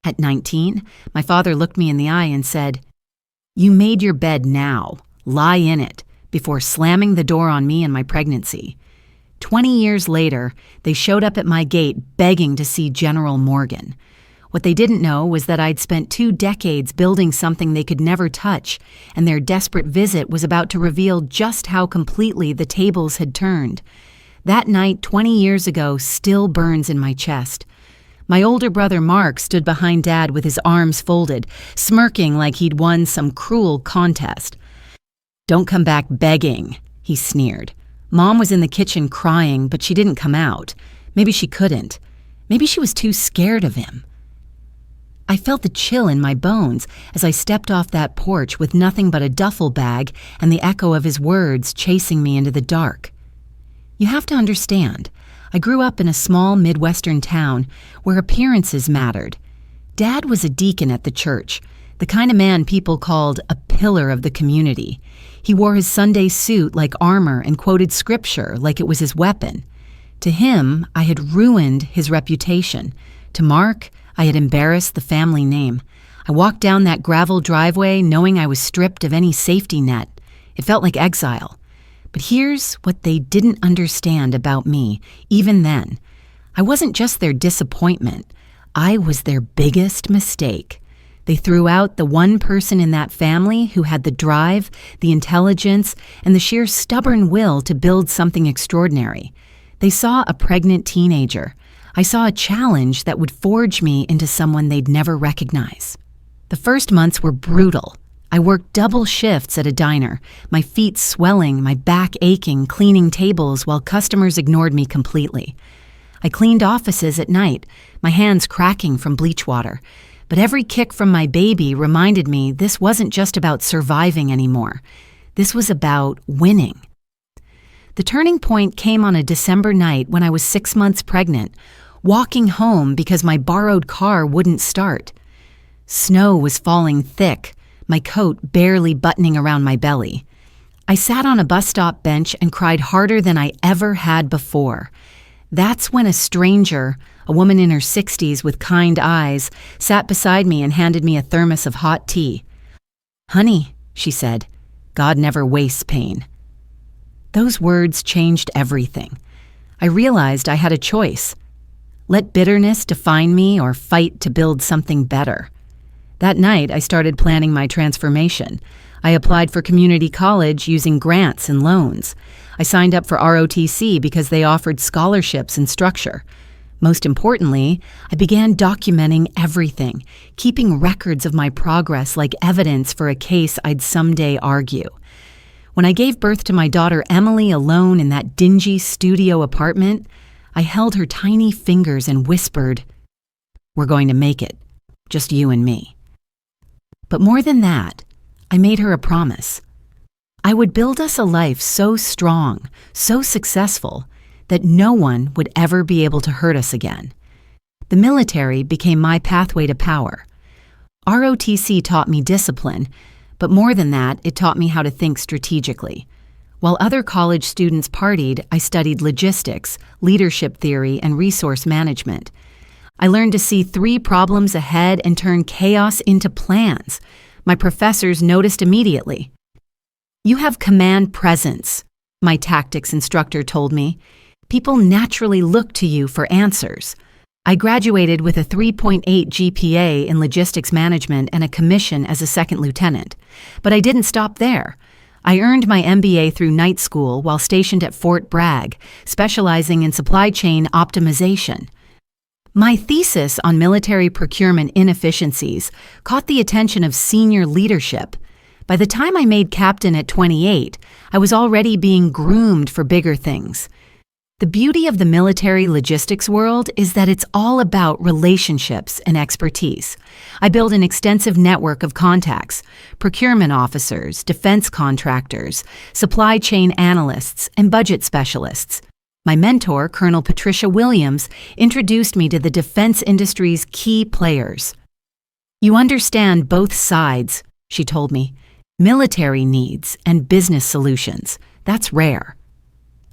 At 19, my father looked me in the eye and said, "You made your bed now. Lie in it," before slamming the door on me and my pregnancy. 20 years later, they showed up at my gate begging to see General Morgan. What they didn't know was that I'd spent 2 decades building something they could never touch, and their desperate visit was about to reveal just how completely the tables had turned. That night 20 years ago still burns in my chest. My older brother Mark stood behind Dad with his arms folded, smirking like he'd won some cruel contest. "Don't come back begging," he sneered. Mom was in the kitchen crying, but she didn't come out. Maybe she couldn't. Maybe she was too scared of him. I felt the chill in my bones as I stepped off that porch with nothing but a duffel bag and the echo of his words chasing me into the dark. You have to understand, I grew up in a small Midwestern town where appearances mattered. Dad was a deacon at the church, the kind of man people called a pillar of the community. He wore his Sunday suit like armor and quoted scripture like it was his weapon. To him, I had ruined his reputation. To Mark, I had embarrassed the family name. I walked down that gravel driveway knowing I was stripped of any safety net. It felt like exile. But here's what they didn't understand about me, even then. I wasn't just their disappointment. I was their biggest mistake. They threw out the one person in that family who had the drive, the intelligence, and the sheer stubborn will to build something extraordinary. They saw a pregnant teenager. I saw a challenge that would forge me into someone they'd never recognize. The first months were brutal. I worked double shifts at a diner, my feet swelling, my back aching, cleaning tables while customers ignored me completely. I cleaned offices at night, my hands cracking from bleach water. But every kick from my baby reminded me this wasn't just about surviving anymore. This was about winning. The turning point came on a December night when I was 6 months pregnant, walking home because my borrowed car wouldn't start. Snow was falling thick, my coat barely buttoning around my belly. I sat on a bus stop bench and cried harder than I ever had before. That's when a stranger, a woman in her 60s with kind eyes, sat beside me and handed me a thermos of hot tea. "Honey," she said, "God never wastes pain." Those words changed everything. I realized I had a choice. Let bitterness define me or fight to build something better. That night, I started planning my transformation. I applied for community college using grants and loans. I signed up for ROTC because they offered scholarships and structure. Most importantly, I began documenting everything, keeping records of my progress like evidence for a case I'd someday argue. When I gave birth to my daughter Emily alone in that dingy studio apartment, I held her tiny fingers and whispered, "We're going to make it, just you and me." But more than that, I made her a promise. I would build us a life so strong, so successful, that no one would ever be able to hurt us again. The military became my pathway to power. ROTC taught me discipline, but more than that, it taught me how to think strategically. While other college students partied, I studied logistics, leadership theory, and resource management. I learned to see 3 problems ahead and turn chaos into plans. My professors noticed immediately. "You have command presence," my tactics instructor told me. "People naturally look to you for answers." I graduated with a 3.8 GPA in logistics management and a commission as a second lieutenant. But I didn't stop there. I earned my MBA through night school while stationed at Fort Bragg, specializing in supply chain optimization. My thesis on military procurement inefficiencies caught the attention of senior leadership. By the time I made captain at 28, I was already being groomed for bigger things. The beauty of the military logistics world is that it's all about relationships and expertise. I built an extensive network of contacts, procurement officers, defense contractors, supply chain analysts, and budget specialists. My mentor, Colonel Patricia Williams, introduced me to the defense industry's key players. "You understand both sides," she told me. "Military needs and business solutions. That's rare."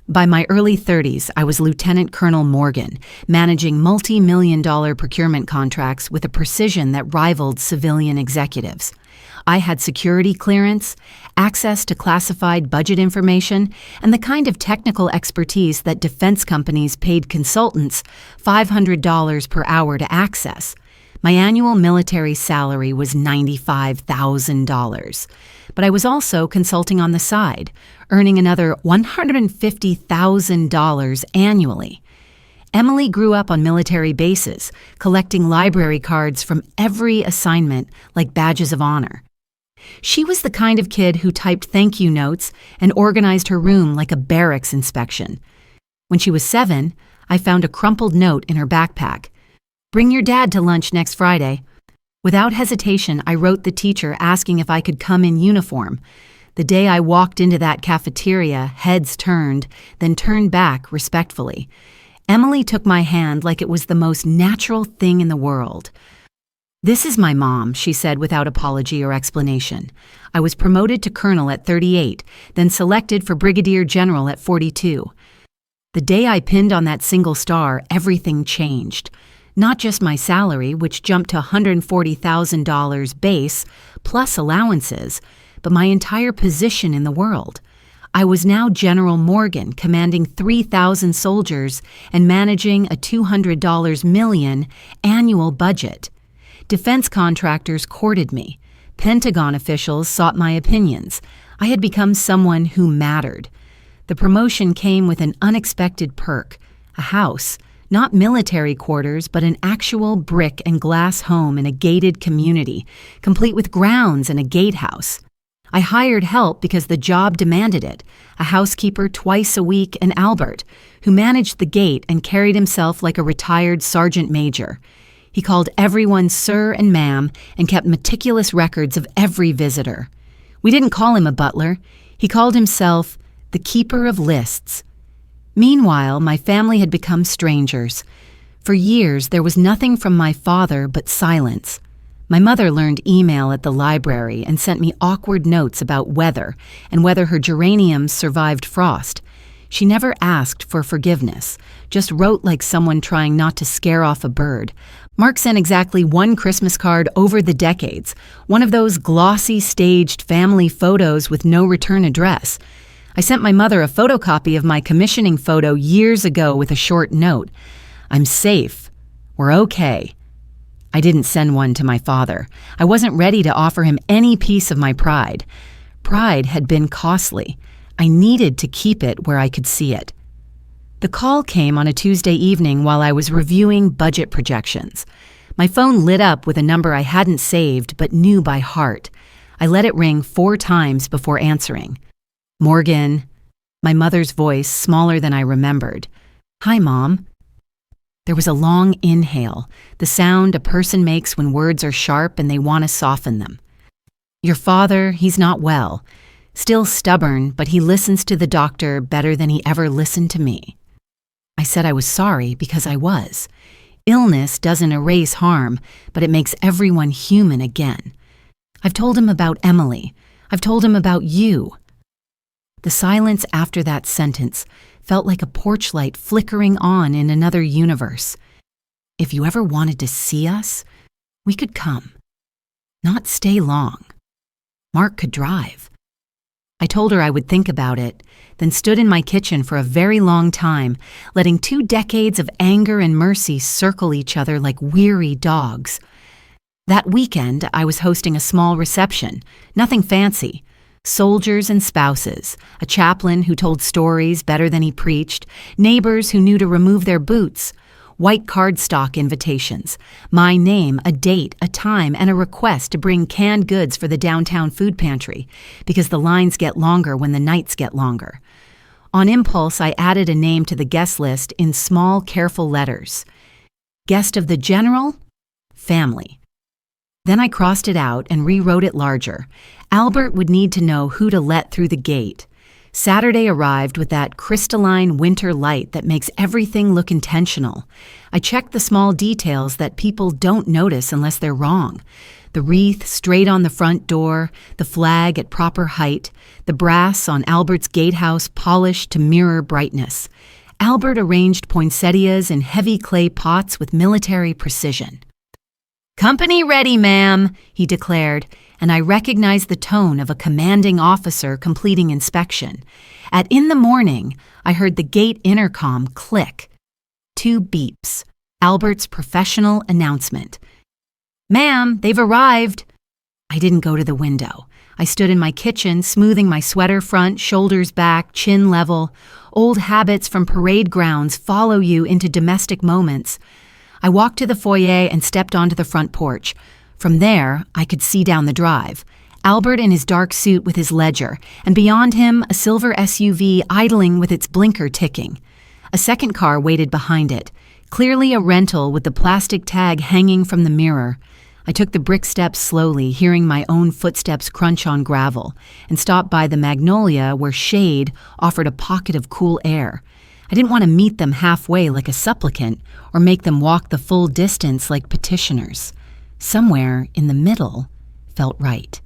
By my early 30s, I was Lieutenant Colonel Morgan, managing multi-million-dollar procurement contracts with a precision that rivaled civilian executives. I had security clearance, access to classified budget information, and the kind of technical expertise that defense companies paid consultants $500 per hour to access. My annual military salary was $95,000. But I was also consulting on the side, earning another $150,000 annually. Emily grew up on military bases, collecting library cards from every assignment like badges of honor. She was the kind of kid who typed thank you notes and organized her room like a barracks inspection. When she was 7, I found a crumpled note in her backpack. "Bring your dad to lunch next Friday." Without hesitation, I wrote the teacher asking if I could come in uniform. The day I walked into that cafeteria, heads turned, then turned back respectfully. Emily took my hand like it was the most natural thing in the world. "This is my mom," she said without apology or explanation. I was promoted to colonel at 38, then selected for brigadier general at 42. The day I pinned on that single star, everything changed. Not just my salary, which jumped to $140,000 base, plus allowances, but my entire position in the world. I was now General Morgan, commanding 3,000 soldiers and managing a $200 million annual budget. Defense contractors courted me. Pentagon officials sought my opinions. I had become someone who mattered. The promotion came with an unexpected perk, a house. Not military quarters, but an actual brick and glass home in a gated community, complete with grounds and a gatehouse. I hired help because the job demanded it, a housekeeper twice a week and Albert, who managed the gate and carried himself like a retired sergeant major. He called everyone sir and ma'am and kept meticulous records of every visitor. We didn't call him a butler. He called himself the keeper of lists. Meanwhile, my family had become strangers. For years, there was nothing from my father but silence. My mother learned email at the library and sent me awkward notes about weather and whether her geraniums survived frost. She never asked for forgiveness, just wrote like someone trying not to scare off a bird. Mark sent exactly one Christmas card over the decades, one of those glossy, staged family photos with no return address. I sent my mother a photocopy of my commissioning photo years ago with a short note. "I'm safe. We're okay." I didn't send one to my father. I wasn't ready to offer him any piece of my pride. Pride had been costly. I needed to keep it where I could see it. The call came on a Tuesday evening while I was reviewing budget projections. My phone lit up with a number I hadn't saved but knew by heart. I let it ring 4 times before answering. "Morgan," my mother's voice smaller than I remembered. "Hi, Mom." There was a long inhale, the sound a person makes when words are sharp and they want to soften them. "Your father, he's not well. Still stubborn, but he listens to the doctor better than he ever listened to me." I said I was sorry because I was. Illness doesn't erase harm, but it makes everyone human again. I've told him about Emily. I've told him about you. The silence after that sentence felt like a porch light flickering on in another universe. If you ever wanted to see us, we could come. Not stay long. Mark could drive. I told her I would think about it, then stood in my kitchen for a very long time, letting 2 decades of anger and mercy circle each other like weary dogs. That weekend, I was hosting a small reception, nothing fancy. Soldiers and spouses, a chaplain who told stories better than he preached, neighbors who knew to remove their boots, white cardstock invitations, my name, a date, a time, and a request to bring canned goods for the downtown food pantry, because the lines get longer when the nights get longer. On impulse, I added a name to the guest list in small, careful letters. Guest of the General, family. Then I crossed it out and rewrote it larger. Albert would need to know who to let through the gate. Saturday arrived with that crystalline winter light that makes everything look intentional. I checked the small details that people don't notice unless they're wrong. The wreath straight on the front door, the flag at proper height, the brass on Albert's gatehouse polished to mirror brightness. Albert arranged poinsettias in heavy clay pots with military precision. "Company ready, ma'am," he declared, and I recognized the tone of a commanding officer completing inspection. In the morning, I heard the gate intercom click. 2 beeps. Albert's professional announcement. "Ma'am, they've arrived." I didn't go to the window. I stood in my kitchen, smoothing my sweater front, shoulders back, chin level. Old habits from parade grounds follow you into domestic moments. I walked to the foyer and stepped onto the front porch. From there, I could see down the drive. Albert in his dark suit with his ledger, and beyond him, a silver SUV idling with its blinker ticking. A second car waited behind it, clearly a rental with the plastic tag hanging from the mirror. I took the brick steps slowly, hearing my own footsteps crunch on gravel, and stopped by the Magnolia where shade offered a pocket of cool air. I didn't want to meet them halfway like a supplicant or make them walk the full distance like petitioners. Somewhere in the middle felt right.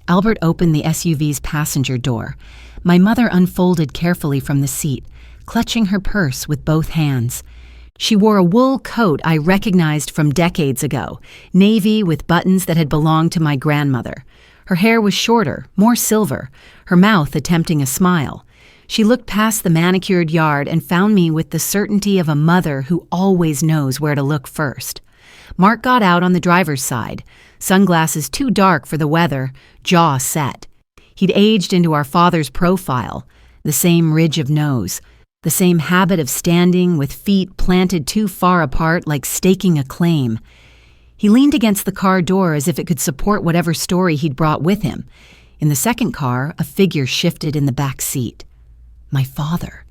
Albert opened the SUV's passenger door. My mother unfolded carefully from the seat, clutching her purse with both hands. She wore a wool coat I recognized from decades ago, navy with buttons that had belonged to my grandmother. Her hair was shorter, more silver, her mouth attempting a smile. She looked past the manicured yard and found me with the certainty of a mother who always knows where to look first. Mark got out on the driver's side, sunglasses too dark for the weather, jaw set. He'd aged into our father's profile, the same ridge of nose, the same habit of standing with feet planted too far apart like staking a claim. He leaned against the car door as if it could support whatever story he'd brought with him. In the second car, a figure shifted in the back seat. My father.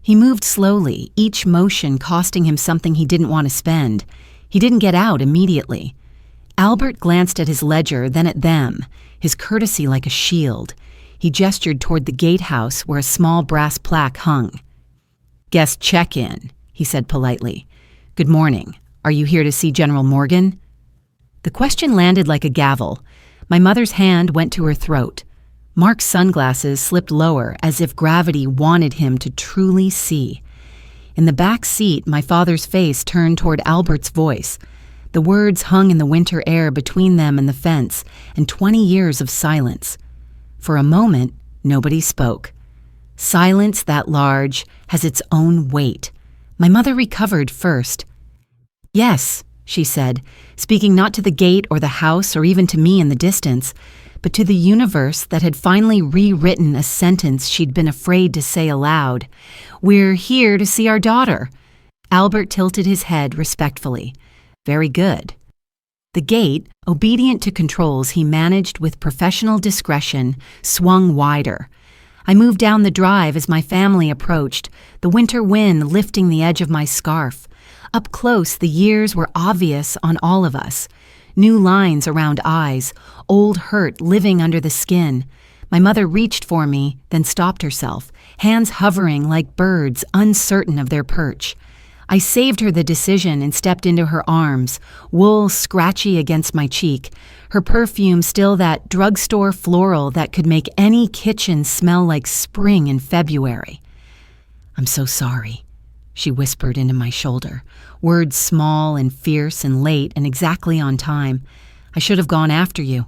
He moved slowly, each motion costing him something he didn't want to spend. He didn't get out immediately. Albert glanced at his ledger, then at them, his courtesy like a shield. He gestured toward the gatehouse where a small brass plaque hung. "Guest check-in," he said politely. "Good morning. Are you here to see General Morgan?" The question landed like a gavel. My mother's hand went to her throat. Mark's sunglasses slipped lower as if gravity wanted him to truly see. In the back seat, my father's face turned toward Albert's voice. The words hung in the winter air between them and the fence, and 20 years of silence. For a moment, nobody spoke. Silence that large has its own weight. My mother recovered first. "Yes," she said, speaking not to the gate or the house or even to me in the distance, but to the universe that had finally rewritten a sentence she'd been afraid to say aloud. "We're here to see our daughter." Albert tilted his head respectfully. "Very good." The gate, obedient to controls he managed with professional discretion, swung wider. I moved down the drive as my family approached, the winter wind lifting the edge of my scarf. Up close, the years were obvious on all of us. New lines around eyes, old hurt living under the skin. My mother reached for me, then stopped herself, hands hovering like birds uncertain of their perch. I saved her the decision and stepped into her arms, wool scratchy against my cheek, her perfume still that drugstore floral that could make any kitchen smell like spring in February. "I'm so sorry," she whispered into my shoulder, words small and fierce and late and exactly on time. "I should have gone after you."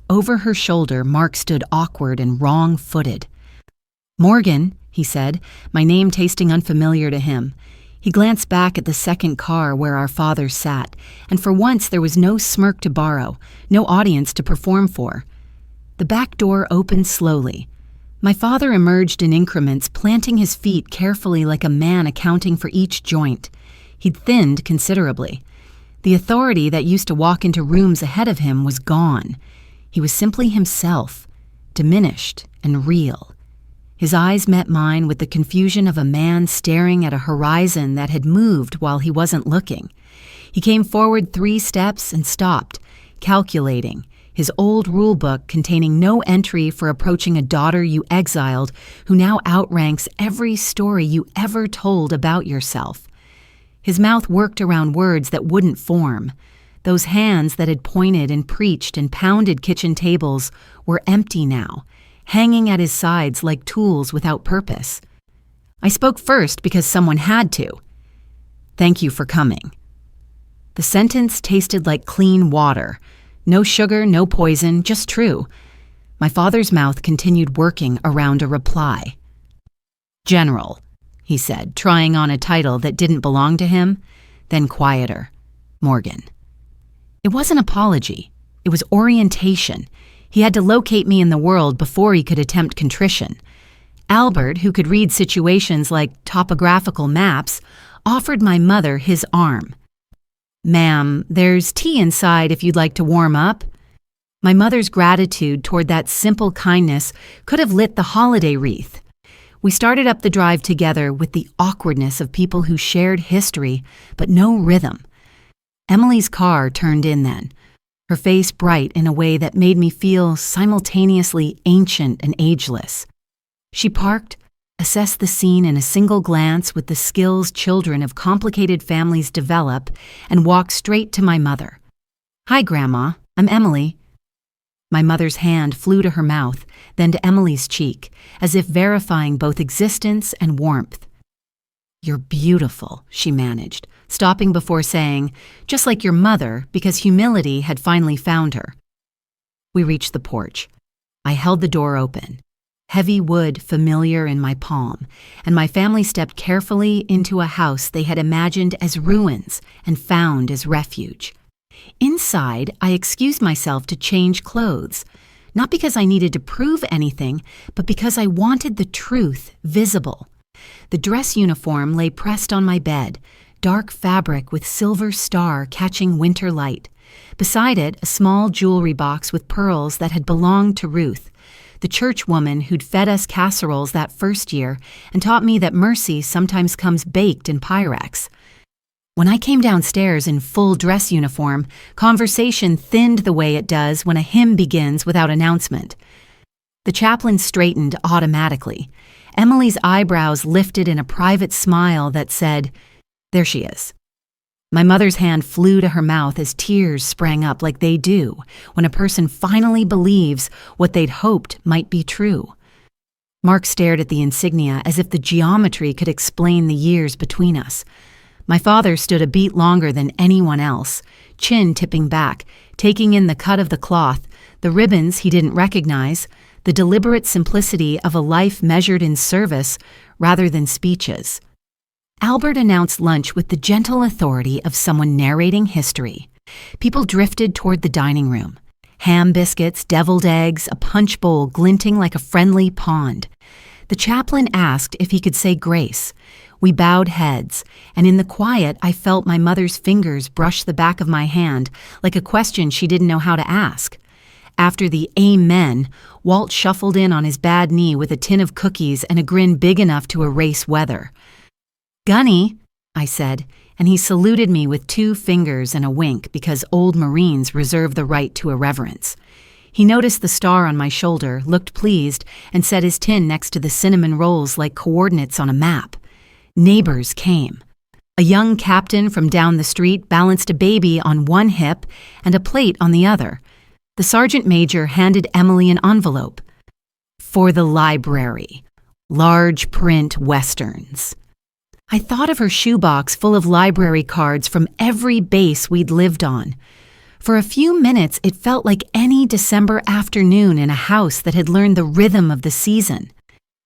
Over her shoulder, Mark stood awkward and wrong-footed. "Morgan," he said, my name tasting unfamiliar to him. He glanced back at the second car where our father sat, and for once there was no smirk to borrow, no audience to perform for. The back door opened slowly. My father emerged in increments, planting his feet carefully like a man accounting for each joint. He'd thinned considerably. The authority that used to walk into rooms ahead of him was gone. He was simply himself, diminished and real. His eyes met mine with the confusion of a man staring at a horizon that had moved while he wasn't looking. He came forward 3 steps and stopped, calculating, his old rule book containing no entry for approaching a daughter you exiled who now outranks every story you ever told about yourself. His mouth worked around words that wouldn't form. Those hands that had pointed and preached and pounded kitchen tables were empty now, hanging at his sides like tools without purpose. I spoke first because someone had to. "Thank you for coming." The sentence tasted like clean water. No sugar, no poison, just true. My father's mouth continued working around a reply. "General," he said, trying on a title that didn't belong to him, then quieter. "Morgan." It wasn't apology. It was orientation. He had to locate me in the world before he could attempt contrition. Albert, who could read situations like topographical maps, offered my mother his arm. "Ma'am, there's tea inside if you'd like to warm up." My mother's gratitude toward that simple kindness could have lit the holiday wreath. We started up the drive together with the awkwardness of people who shared history, but no rhythm. Emily's car turned in then, her face bright in a way that made me feel simultaneously ancient and ageless. She parked, assessed the scene in a single glance with the skills children of complicated families develop, and walked straight to my mother. "Hi, Grandma. I'm Emily." My mother's hand flew to her mouth, then to Emily's cheek, as if verifying both existence and warmth. "You're beautiful," she managed, stopping before saying, "Just like your mother," because humility had finally found her. We reached the porch. I held the door open. Heavy wood familiar in my palm, and my family stepped carefully into a house they had imagined as ruins and found as refuge. Inside, I excused myself to change clothes, not because I needed to prove anything, but because I wanted the truth visible. The dress uniform lay pressed on my bed, dark fabric with silver star catching winter light. Beside it, a small jewelry box with pearls that had belonged to Ruth, the church woman who'd fed us casseroles that first year and taught me that mercy sometimes comes baked in Pyrex. When I came downstairs in full dress uniform, conversation thinned the way it does when a hymn begins without announcement. The chaplain straightened automatically. Emily's eyebrows lifted in a private smile that said, "There she is." My mother's hand flew to her mouth as tears sprang up like they do when a person finally believes what they'd hoped might be true. Mark stared at the insignia as if the geometry could explain the years between us. My father stood a beat longer than anyone else, chin tipping back, taking in the cut of the cloth, the ribbons he didn't recognize, the deliberate simplicity of a life measured in service rather than speeches. Albert announced lunch with the gentle authority of someone narrating history. People drifted toward the dining room. Ham biscuits, deviled eggs, a punch bowl glinting like a friendly pond. The chaplain asked if he could say grace. We bowed heads, and in the quiet I felt my mother's fingers brush the back of my hand like a question she didn't know how to ask. After the amen, Walt shuffled in on his bad knee with a tin of cookies and a grin big enough to erase weather. "Gunny," I said, and he saluted me with 2 fingers and a wink because old Marines reserve the right to irreverence. He noticed the star on my shoulder, looked pleased, and set his tin next to the cinnamon rolls like coordinates on a map. Neighbors came. A young captain from down the street balanced a baby on one hip and a plate on the other. The sergeant major handed Emily an envelope. "For the library. Large print westerns." I thought of her shoebox full of library cards from every base we'd lived on. For a few minutes, it felt like any December afternoon in a house that had learned the rhythm of the season.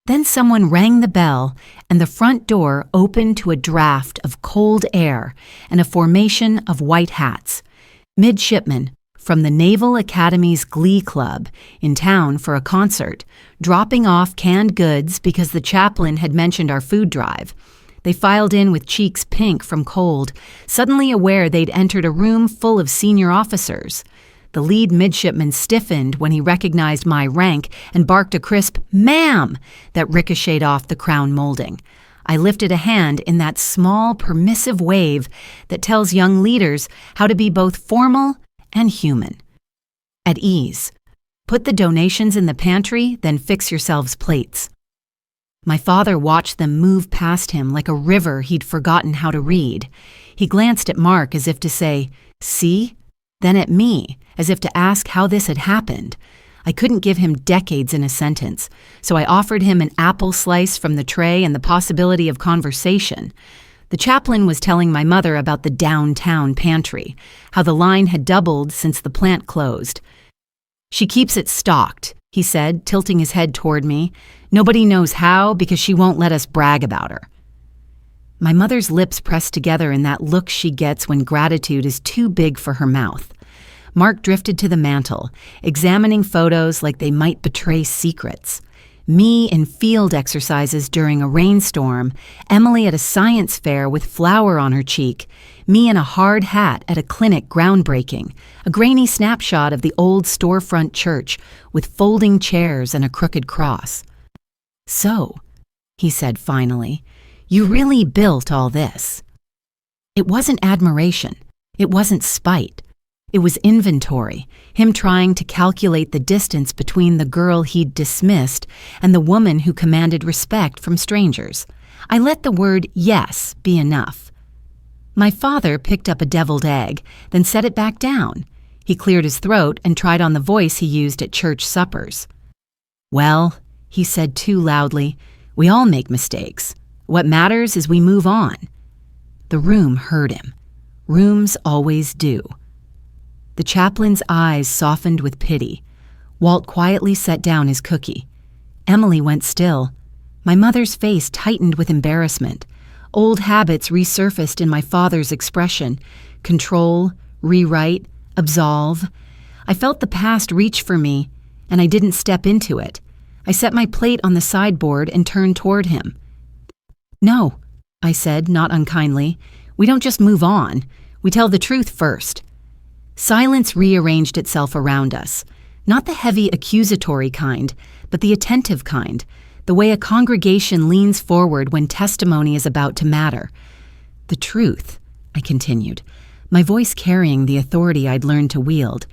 Then someone rang the bell, and the front door opened to a draft of cold air and a formation of white hats. Midshipmen from the Naval Academy's Glee Club in town for a concert, dropping off canned goods because the chaplain had mentioned our food drive. They filed in with cheeks pink from cold, suddenly aware they'd entered a room full of senior officers. The lead midshipman stiffened when he recognized my rank and barked a crisp, "Ma'am!" that ricocheted off the crown molding. I lifted a hand in that small, permissive wave that tells young leaders how to be both formal and human. at ease. Put the donations in the pantry, then fix yourselves plates. My father watched them move past him like a river he'd forgotten how to read. He glanced at Mark as if to say, "See?" Then at me, as if to ask how this had happened. I couldn't give him decades in a sentence, so I offered him an apple slice from the tray and the possibility of conversation. The chaplain was telling my mother about the downtown pantry, how the line had doubled since the plant closed. "She keeps it stocked," he said, tilting his head toward me. "Nobody knows how because she won't let us brag about her." My mother's lips pressed together in that look she gets when gratitude is too big for her mouth. Mark drifted to the mantel, examining photos like they might betray secrets. Me in field exercises during a rainstorm, Emily at a science fair with flour on her cheek, me in a hard hat at a clinic groundbreaking, a grainy snapshot of the old storefront church with folding chairs and a crooked cross. "So," he said finally, "you really built all this." It wasn't admiration. It wasn't spite. It was inventory, him trying to calculate the distance between the girl he'd dismissed and the woman who commanded respect from strangers. I let the word yes be enough. My father picked up a deviled egg, then set it back down. He cleared his throat and tried on the voice he used at church suppers. "Well," he said too loudly, "we all make mistakes. What matters is we move on." The room heard him. Rooms always do. The chaplain's eyes softened with pity. Walt quietly set down his cookie. Emily went still. My mother's face tightened with embarrassment. Old habits resurfaced in my father's expression. Control, rewrite, absolve. I felt the past reach for me, and I didn't step into it. I set my plate on the sideboard and turned toward him. "No," I said, not unkindly. "We don't just move on. We tell the truth first." Silence rearranged itself around us, not the heavy accusatory kind, but the attentive kind, the way a congregation leans forward when testimony is about to matter. "The truth," I continued, my voice carrying the authority I'd learned to wield,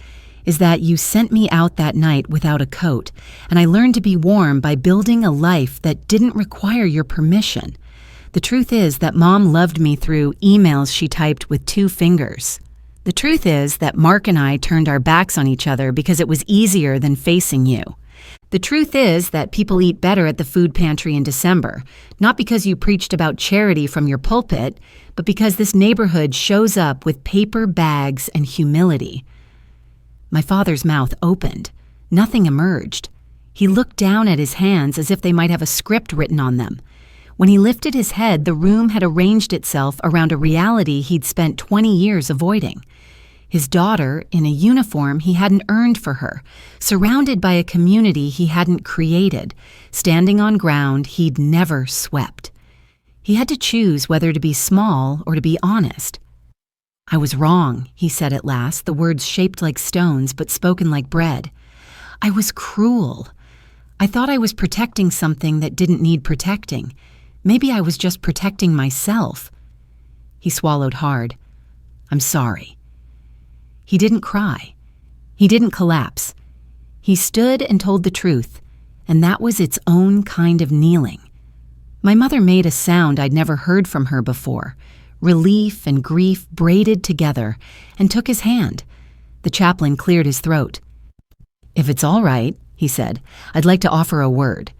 "is that you sent me out that night without a coat, and I learned to be warm by building a life that didn't require your permission. The truth is that Mom loved me through emails she typed with 2 fingers. The truth is that Mark and I turned our backs on each other because it was easier than facing you. The truth is that people eat better at the food pantry in December, not because you preached about charity from your pulpit, but because this neighborhood shows up with paper bags and humility." My father's mouth opened. Nothing emerged. He looked down at his hands as if they might have a script written on them. When he lifted his head, the room had arranged itself around a reality he'd spent 20 years avoiding. His daughter, in a uniform he hadn't earned for her, surrounded by a community he hadn't created, standing on ground he'd never swept. He had to choose whether to be small or to be honest. "I was wrong," he said at last, the words shaped like stones but spoken like bread. "I was cruel. I thought I was protecting something that didn't need protecting. Maybe I was just protecting myself." He swallowed hard. "I'm sorry." He didn't cry. He didn't collapse. He stood and told the truth, and that was its own kind of kneeling. My mother made a sound I'd never heard from her before, relief and grief braided together, and took his hand. The chaplain cleared his throat. "If it's all right," he said, "I'd like to offer a word."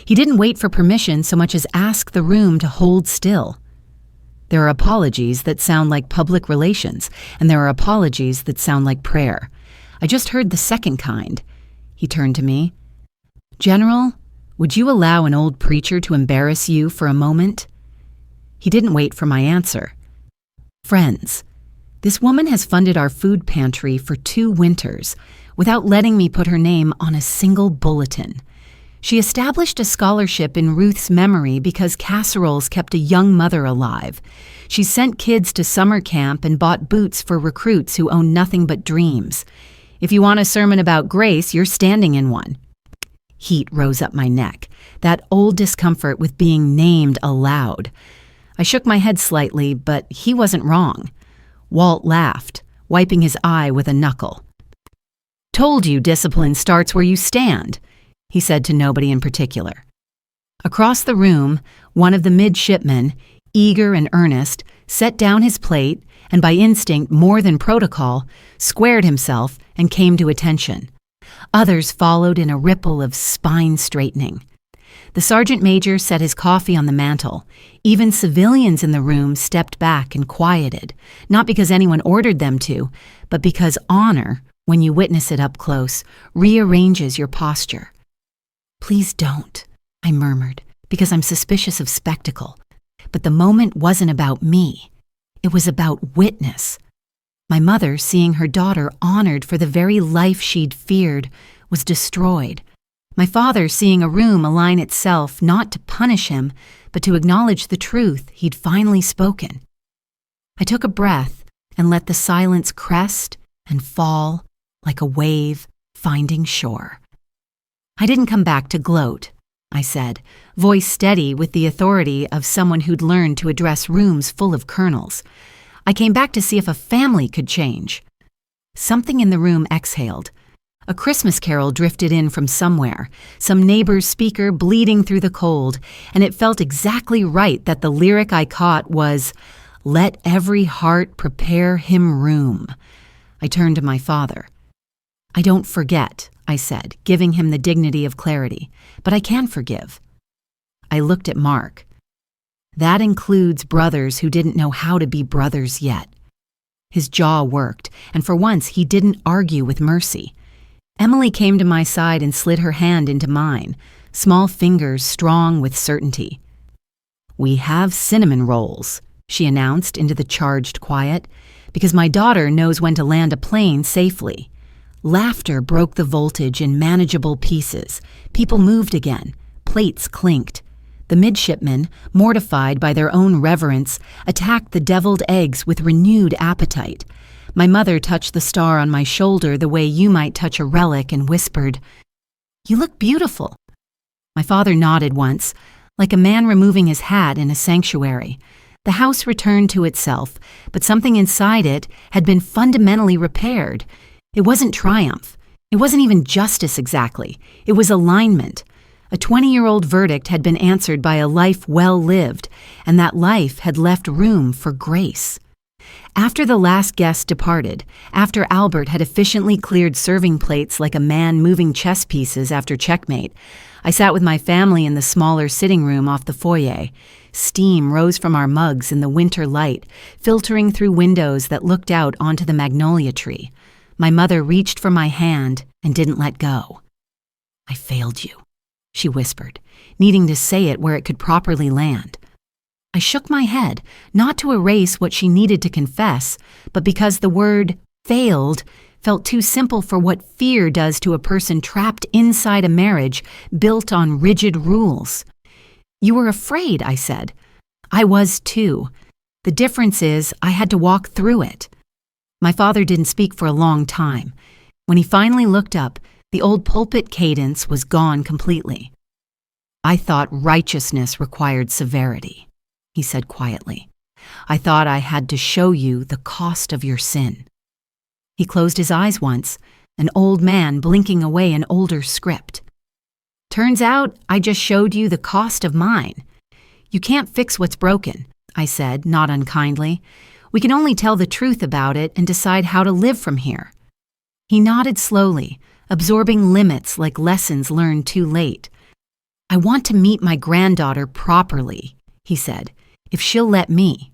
He didn't wait for permission so much as ask the room to hold still. There are apologies that sound like public relations, and there are apologies that sound like prayer. I just heard the second kind. He turned to me. "General, would you allow an old preacher to embarrass you for a moment?" He didn't wait for my answer. "Friends, this woman has funded our food pantry for 2 winters without letting me put her name on a single bulletin. She established a scholarship in Ruth's memory because casseroles kept a young mother alive. She sent kids to summer camp and bought boots for recruits who own nothing but dreams. If you want a sermon about grace, you're standing in one." Heat rose up my neck, that old discomfort with being named aloud. I shook my head slightly, but he wasn't wrong. Walt laughed, wiping his eye with a knuckle. Told you discipline starts where you stand, he said to nobody in particular. Across the room, one of the midshipmen, eager and earnest, set down his plate and by instinct more than protocol, squared himself and came to attention. Others followed in a ripple of spine-straightening. The sergeant major set his coffee on the mantel. Even civilians in the room stepped back and quieted, not because anyone ordered them to, but because honor, when you witness it up close, rearranges your posture. "Please don't," I murmured, because I'm suspicious of spectacle. But the moment wasn't about me. It was about witness. My mother, seeing her daughter honored for the very life she'd feared, was destroyed. My father, seeing a room align itself not to punish him, but to acknowledge the truth he'd finally spoken. I took a breath and let the silence crest and fall like a wave finding shore. "I didn't come back to gloat," I said, voice steady with the authority of someone who'd learned to address rooms full of colonels. "I came back to see if a family could change." Something in the room exhaled. A Christmas carol drifted in from somewhere, some neighbor's speaker bleeding through the cold, and it felt exactly right that the lyric I caught was, "Let every heart prepare him room." I turned to my father. "I don't forget," I said, giving him the dignity of clarity, "but I can forgive." I looked at Mark. That includes brothers who didn't know how to be brothers yet. His jaw worked, and for once he didn't argue with mercy. Emily came to my side and slid her hand into mine, small fingers strong with certainty. "We have cinnamon rolls," she announced into the charged quiet, "because my daughter knows when to land a plane safely." Laughter broke the voltage in manageable pieces. People moved again. Plates clinked. The midshipmen, mortified by their own reverence, attacked the deviled eggs with renewed appetite. My mother touched the star on my shoulder the way you might touch a relic and whispered, "You look beautiful." My father nodded once, like a man removing his hat in a sanctuary. The house returned to itself, but something inside it had been fundamentally repaired. It wasn't triumph. It wasn't even justice exactly. It was alignment. A 20-year-old verdict had been answered by a life well lived, and that life had left room for grace. After the last guest departed, after Albert had efficiently cleared serving plates like a man moving chess pieces after checkmate, I sat with my family in the smaller sitting room off the foyer. Steam rose from our mugs in the winter light, filtering through windows that looked out onto the magnolia tree. My mother reached for my hand and didn't let go. "I failed you," she whispered, needing to say it where it could properly land. I shook my head, not to erase what she needed to confess, but because the word failed felt too simple for what fear does to a person trapped inside a marriage built on rigid rules. "You were afraid," I said. "I was too. The difference is I had to walk through it." My father didn't speak for a long time. When he finally looked up, the old pulpit cadence was gone completely. "I thought righteousness required severity," he said quietly. "I thought I had to show you the cost of your sin." He closed his eyes once, an old man blinking away an older script. "Turns out I just showed you the cost of mine. You can't fix what's broken," I said, not unkindly. "We can only tell the truth about it and decide how to live from here." He nodded slowly, absorbing limits like lessons learned too late. "I want to meet my granddaughter properly," he said, "if she'll let me."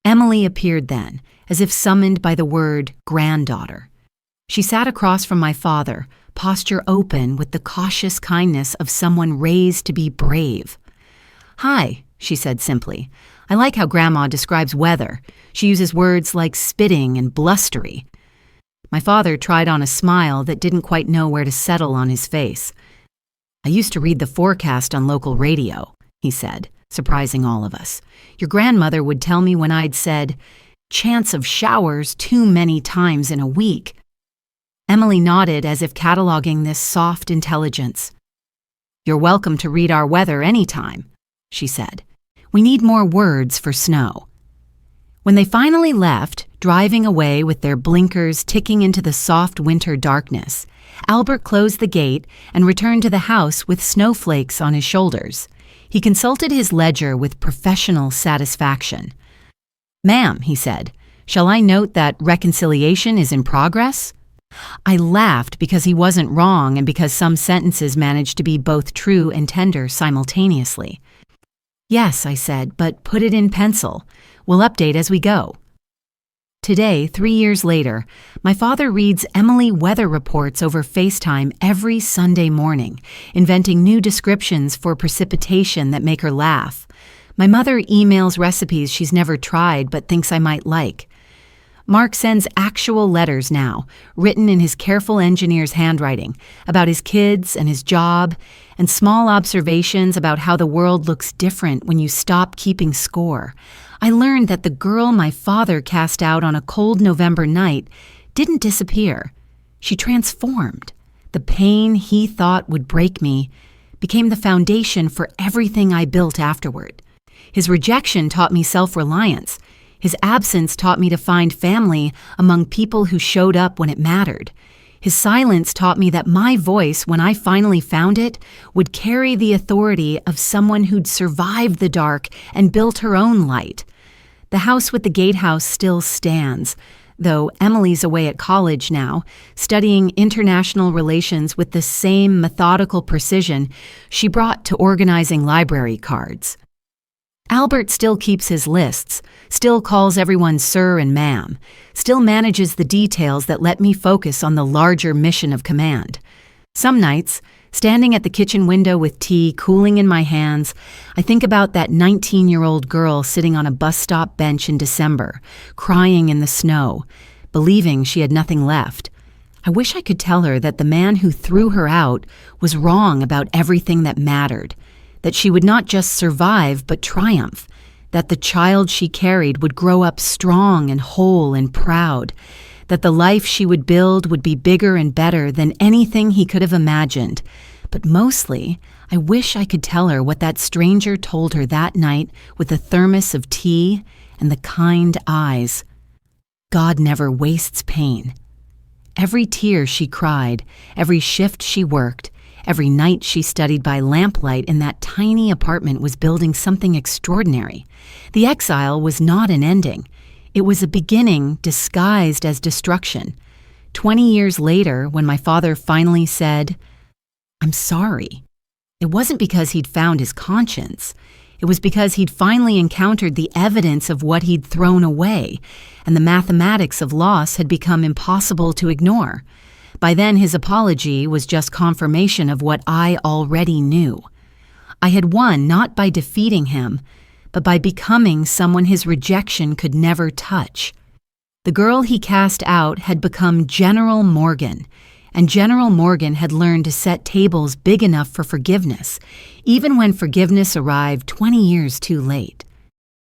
Emily appeared then, as if summoned by the word granddaughter. She sat across from my father, posture open with the cautious kindness of someone raised to be brave. "Hi," she said simply. "I like how Grandma describes weather. She uses words like spitting and blustery." My father tried on a smile that didn't quite know where to settle on his face. "I used to read the forecast on local radio," he said, surprising all of us. "Your grandmother would tell me when I'd said, 'Chance of showers too many times in a week.'" Emily nodded as if cataloging this soft intelligence. "You're welcome to read our weather anytime," she said. "We need more words for snow." When they finally left, driving away with their blinkers ticking into the soft winter darkness, Albert closed the gate and returned to the house with snowflakes on his shoulders. He consulted his ledger with professional satisfaction. "Ma'am," he said, "shall I note that reconciliation is in progress?" I laughed because he wasn't wrong and because some sentences managed to be both true and tender simultaneously. "Yes," I said, "but put it in pencil. We'll update as we go." Today, 3 years later, my father reads Emily weather reports over FaceTime every Sunday morning, inventing new descriptions for precipitation that make her laugh. My mother emails recipes she's never tried but thinks I might like. Mark sends actual letters now, written in his careful engineer's handwriting, about his kids and his job, and small observations about how the world looks different when you stop keeping score. I learned that the girl my father cast out on a cold November night didn't disappear. She transformed. The pain he thought would break me became the foundation for everything I built afterward. His rejection taught me self-reliance. His absence taught me to find family among people who showed up when it mattered. His silence taught me that my voice, when I finally found it, would carry the authority of someone who'd survived the dark and built her own light. The house with the gatehouse still stands, though Emily's away at college now, studying international relations with the same methodical precision she brought to organizing library cards. Albert still keeps his lists, still calls everyone sir and ma'am, still manages the details that let me focus on the larger mission of command. Some nights, standing at the kitchen window with tea cooling in my hands, I think about that 19-year-old girl sitting on a bus stop bench in December, crying in the snow, believing she had nothing left. I wish I could tell her that the man who threw her out was wrong about everything that mattered, that she would not just survive but triumph, that the child she carried would grow up strong and whole and proud, that the life she would build would be bigger and better than anything he could have imagined. But mostly, I wish I could tell her what that stranger told her that night with the thermos of tea and the kind eyes. God never wastes pain. Every tear she cried, every shift she worked, every night she studied by lamplight in that tiny apartment was building something extraordinary. The exile was not an ending. It was a beginning disguised as destruction. 20 years later, when my father finally said, "I'm sorry," it wasn't because he'd found his conscience. It was because he'd finally encountered the evidence of what he'd thrown away, and the mathematics of loss had become impossible to ignore. By then, his apology was just confirmation of what I already knew. I had won not by defeating him, but by becoming someone his rejection could never touch. The girl he cast out had become General Morgan, and General Morgan had learned to set tables big enough for forgiveness, even when forgiveness arrived 20 years too late.